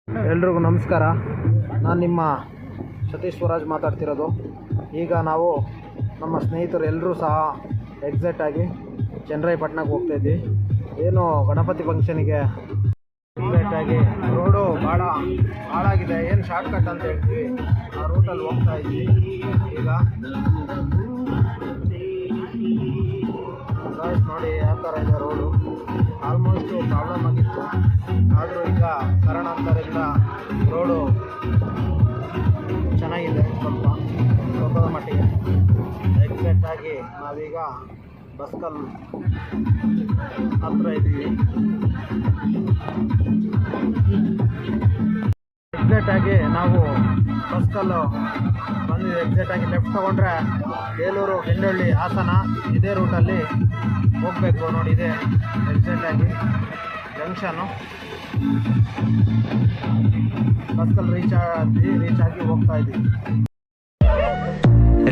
ಎಲ್ರಿಗೂ ನಮಸ್ಕಾರ. ನಾನು ನಿಮ್ಮ ಸತೀಶ್ ಸ್ವರಾಜ್ ಮಾತಾಡ್ತಿರೋದು. ಈಗ ನಾವು ನಮ್ಮ ಸ್ನೇಹಿತರು ಎಲ್ಲರೂ ಸಹ ಎಕ್ಸಾಕ್ಟಾಗಿ ಚನ್ನರಾಯಪಟ್ಟಣಕ್ಕೆ ಹೋಗ್ತಾಯಿದ್ವಿ. ಏನು ಗಣಪತಿ ಫಂಕ್ಷನಿಗೆ ಎಕ್ಸಾಕ್ಟಾಗಿ ರೋಡು ಭಾಳ ಹಾಳಾಗಿದೆ. ಏನು ಶಾರ್ಟ್ಕಟ್ ಅಂತ ಹೇಳ್ತೀವಿ, ಆ ರೂಟಲ್ಲಿ ಹೋಗ್ತಾ ಇದ್ವಿ. ಈಗ ನೋಡಿ ಯಾವ ಥರ ಇದೆ ರೋಡು. ಆಲ್ಮೋಸ್ಟು ಪ್ರಾಬ್ಲಮ್ ಆಗಿತ್ತು, ಆದರೂ ಈಗ ಕಾರಣಾಂತರದಿಂದ ರೋಡು ಚೆನ್ನಾಗಿದೆ, ಸ್ವಲ್ಪದ ಮಟ್ಟಿಗೆ. ಎಕ್ಸಾಕ್ಟಾಗಿ ನಾವೀಗ ಬಸ್ಕಲ್ ಹತ್ರ ಇದ್ದೀವಿ. ಎಕ್ಸಾಕ್ಟಾಗಿ ನಾವು ಬಸ್ಕಲ್ಲು ಬಂದಿದ್ದೀವಿ. ಎಕ್ಸಾಕ್ಟಾಗಿ ಲೆಫ್ಟ್ ತೊಗೊಂಡ್ರೆ ಬೇಲೂರು, ಕೆಂಡಳ್ಳಿ, ಹಾಸನ ಇದೇ ರೂಟಲ್ಲಿ ಹೋಗಬೇಕು. ನೋಡಿ, ಇದೆ ಎಕ್ಸಾಕ್ಟಾಗಿ ಜಂಕ್ಷನ್ನು. ಬಸ್ಕಲ್ ರೀಚ್ ಆಗಿ ಹೋಗ್ತಾ ಇದ್ದೀವಿ.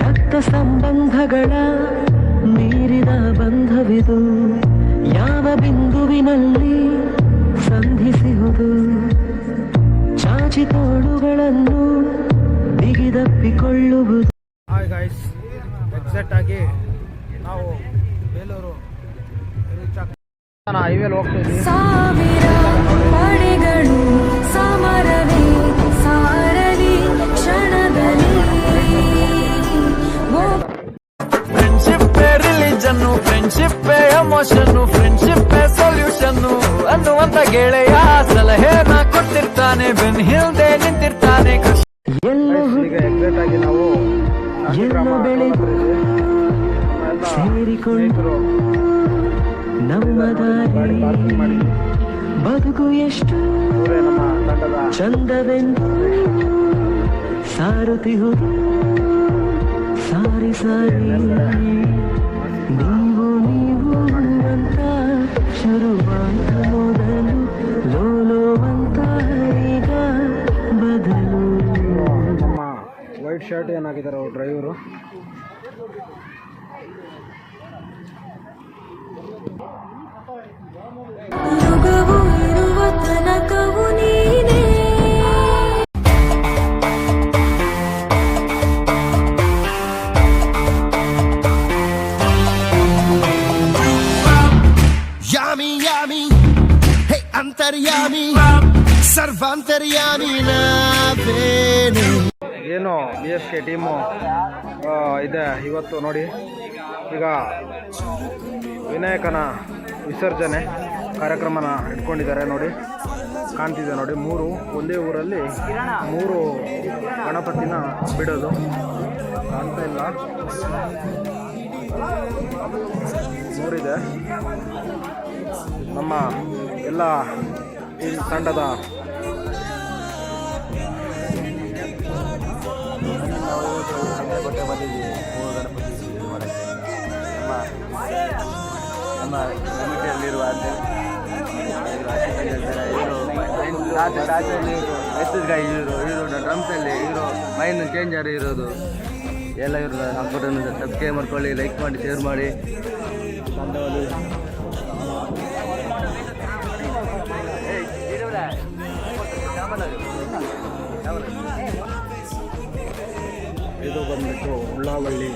ರಕ್ತ ಸಂಬಂಧಗಳ ಮೀರಿದ ಬಂಧವಿದು, ಯಾವ ಬಿಂದುವಿನಲ್ಲಿ ಸಂಧಿಸುವುದು, ಚಾಚಿ ತೋಳುಗಳನ್ನು ಬಿಗಿದಪ್ಪಿಕೊಳ್ಳುವುದು. ಹಾಯ್ ಗಾಯ್ಸ್, ಎಕ್ಸಾಕ್ಟಾಗಿ ನಾವು ಬೇಲೂರು ರೀಚ್ ಹೈವೇಲಿ ಹೋಗ್ತಿದ್ವಿ. ಸಾವಿರ ಪಡೆಗಳು ಸಮರವೇ ಸಾರಲಿ ಕ್ಷಣದಲ್ಲಿ. Friendship religion, friendship emotion, friendship ಸೊಲ್ಯೂಷನ್ನು ಅನ್ನುವಂತ ಗೆಳೆಯ ಸಲಹೆನ ಕೊಟ್ಟಿರ್ತಾನೆ, ಬೆನ್ ಹಿಂದೆ ನಿಂತಿರ್ತಾನೆ. ಈಗ ಎಕ್ಸಾಕ್ಟಾಗಿ ನಾವು ಸೇರಿಕೊಂಡು ನಮ್ಮ ದಾರಿ ಬದುಕು ಎಷ್ಟು ಚಂದವೆಂದು ಸಾರುತ್ತಿಹುದು ಸಾರಿ ಸಾರಿ. ನೀವು ಅಂತ ಶುರುವಾದ ಮೊದಲು ಲೋಲೋ ಅಂತ ಈಗ ಬದಲು. ನಮ್ಮ ವೈಟ್ ಶರ್ಟ್ ಏನಾಗಿದ್ದಾರೆ ಅವ್ರು ಡ್ರೈವರು. ಯುಗವು ಇರುವ ತನಕವು ನೀನೇ. ಯಾಮಿ ಯಾಮಿ ಹೇ ಅಂತರ್ಯಾಮಿ ಸರ್ವಾಂತರ್ಯಾಮಿ ನಾವೇನೆ. ಏನು BSK ಟೀಮು ಇದೆ ಇವತ್ತು. ನೋಡಿ, ಈಗ ವಿನಾಯಕನ ವಿಸರ್ಜನೆ ಕಾರ್ಯಕ್ರಮನ ಇಟ್ಕೊಂಡಿದ್ದಾರೆ. ನೋಡಿ, ಕಾಣ್ತಿದೆ ನೋಡಿ, ಒಂದೇ ಊರಲ್ಲಿ 3 ಗಣಪತಿನ ಬಿಡೋದು ಕಾಣ್ತಾ ಇಲ್ಲ. 3 ಇದೆ. ನಮ್ಮ ಎಲ್ಲ ಟೀಮ್ ತಂಡದ ನಮ್ಮ ಕಮಿಟಿಯಲ್ಲಿರುವ ಇವರು ಡ್ರಮ್ಸಲ್ಲಿ ಇವರು ಮೈನ್ ಚೇಂಜರ್ ಇರೋದು ಎಲ್ಲ ಇವರು ಹಾಕ್ಬಿಟ್ಟು ಸಬ್ಸ್ಕ್ರೈಬ್ ಮಾಡ್ಕೊಳ್ಳಿ, ಲೈಕ್ ಮಾಡಿ, ಶೇರ್ ಮಾಡಿ. ಇದು ಬಂದ್ಬಿಟ್ಟು ಉಳ್ಳಾವಳ್ಳಿ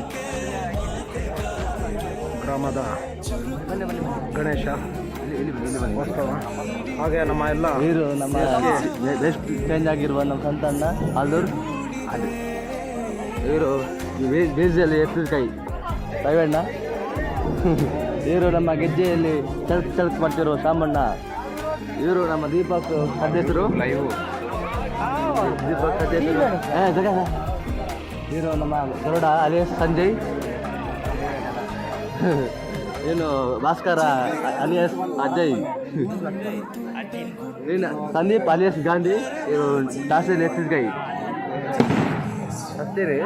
ಗ್ರಾಮದ ಗಣೇಶ ಉತ್ಸವ. ಹಾಗೆ ನಮ್ಮ ಎಲ್ಲ ಇವರು ನಮ್ಮ ಬೆಸ್ಟ್ ಚೇಂಜ್ ಆಗಿರುವ ನಮ್ಮ ಸಂತಣ್ಣ ಆಲ್ದೂರು. ಇವರು ಬೀಜಲ್ಲಿ ಕೈ ಕೈವಣ್ಣ. ಇವರು ನಮ್ಮ ಗೆಜ್ಜೆಯಲ್ಲಿ ಚಳಕ್ ಮಾಡ್ತಿರೋ ಸಾಮಣ್ಣ. ಇವರು ನಮ್ಮ ದೀಪಕ್ ಸದಸ್ಯರು, ದೀಪಕ್ ಸದಸ್ಯರು. ಇವರು ನಮ್ಮ ಗರುಡ ಅಲಿಯಸ್ ಸಂಜಯ್. ಏನು ಭಾಸ್ಕರ ಅಲಿಯಸ್ ಅಜಯ್. ಏನು ಸಂದೀಪ್ ಅಲಿಯಸ್ ಗಾಂಧಿ. ಇವರು ದಾಸಲ್ ಕೈ ಹತ್ತಿರಿ.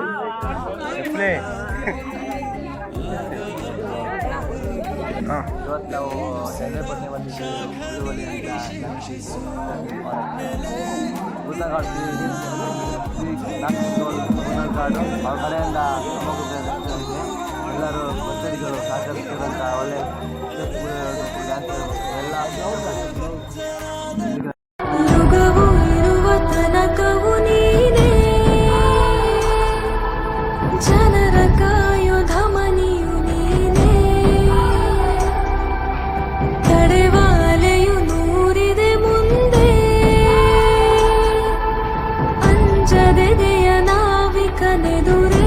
ಇವತ್ತು ನಾವು ಚನ್ನರಾಯಪಟ್ಟಣ ಬಂದಿದ್ದೀವಿ. ಉಳುವಲಿ ಅಂತ ಕಾಡು ಅವ್ರ ಕಡೆಯಿಂದ ಎಲ್ಲರೂ ಭಕ್ತರಿಗಳು ಸಹಕರಿಸಿದಂಥ ಒಳ್ಳೆ ಎಲ್ಲ